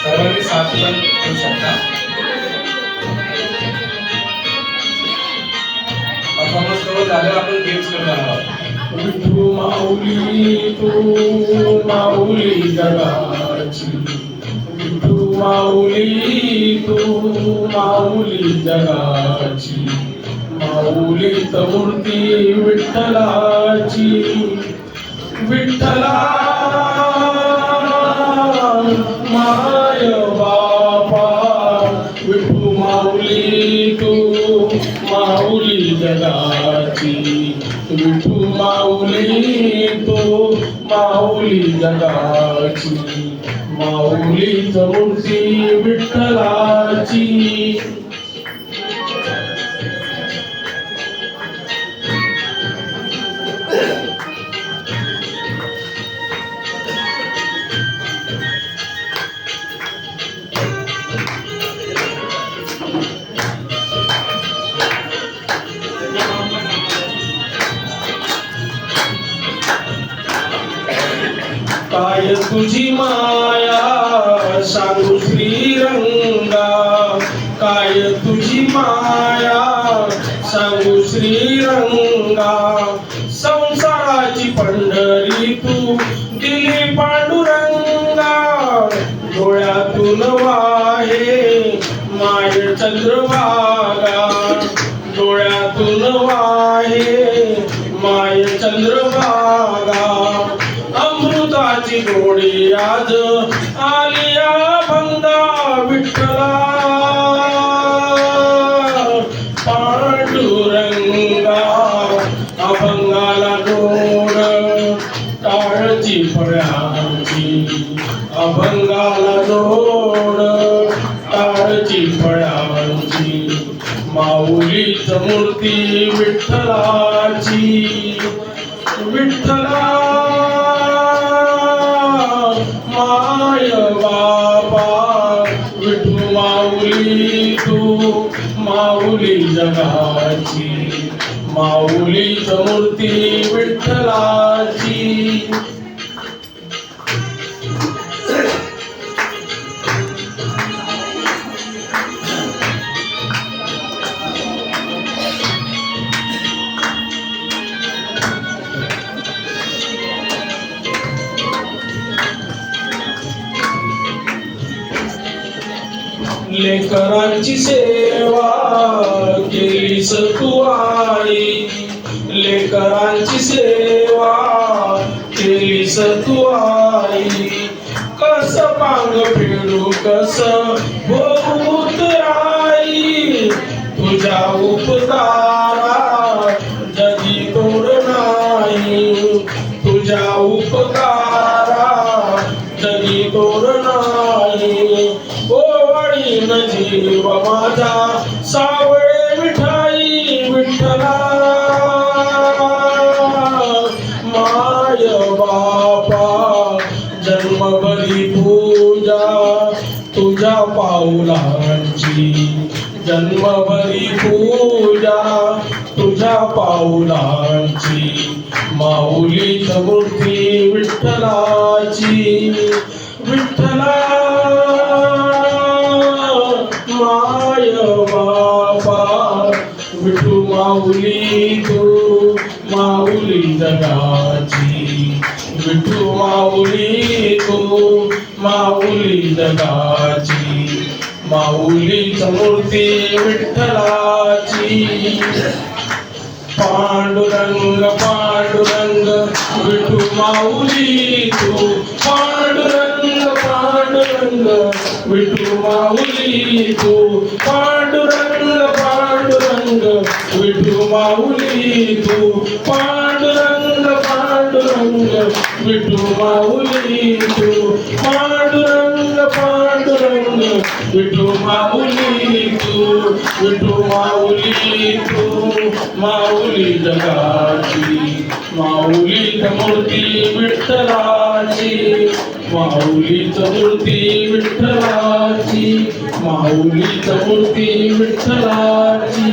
सर्वांनी साथ पण करू शकता. परफॉर्मन्स करून झाल्यावर आपण गेम्स करणार आहोत. विठू माऊली तू माऊली जगाची, विठू माऊली तू माऊली जगाची, माऊलीत मूर्ती विठ्ठलाची. विठ्ठला माय बापा, विठू माऊली तू माऊली जगाची, विठू माऊली तू माऊली जगाची, माऊलीच मूर्ती विठ्ठलाची. काय तुझी माया सांगू श्रीरंगा, काय तुझी माया सांगू श्रीरंगा. संसाराची पंढरी तू दिली पांडुरंगा, डोळ्यातून वाहे माय चंद्रभागा, डोळ्यातून वाहे माय चंद्रभागा. अमृताची गोडी आज आलिया बंदा विठ्ठला, पांडुरंगा अभंगाला गोड टाळची फळ्यांची, अभंगाला गोड टाळची फळ्यांची. माऊलीच मूर्ती विठ्ठलाची. विठ्ठला माय बाबा, विठू माऊली तू माऊली जगाची, माऊलीच मूर्ती विठ्ठलाची. लेकरांची सेवा केलीस तू आई, लेकरांची सेवा केलीस तू आई. कस पांग फेडू कस भोवूत आई, तुझ्या उपकारा जगी तोड नाही, तुझ्या उपकारा जगी तोड नाही. ओवाळीन जीव माझा सावळे विठाई विठ्ठला, माय बापा जन्मभरी पूजा तुझ्या पाऊलांची, जन्मभरी पूजा तुझ्या पाऊलांची. माऊलीच मूर्ती विठ्ठलाची. विठ्ठला माय बापा, विठू माऊली तू माऊली जगाची, विठू माऊली तू माऊली जगाची. माऊलीच मूर्ती विठ्ठलाची. पांडुरंग पांडुरंग विठू माऊली तू, पांडुरंग पांडुरंग विठू माऊली तू, पांडुरंग पांडुरंग विठू माऊली तू, पांडुरंग पांडुरंग विठू माऊली तू, पांडुरंग पांडुरंग विठू माऊली तू, विठू माऊली तू माऊली जगाची, माऊलीच मूर्ती विठ्ठलाची, माऊलीच मूर्ती विठ्ठलाची, माऊलीच मूर्ती विठ्ठलाची.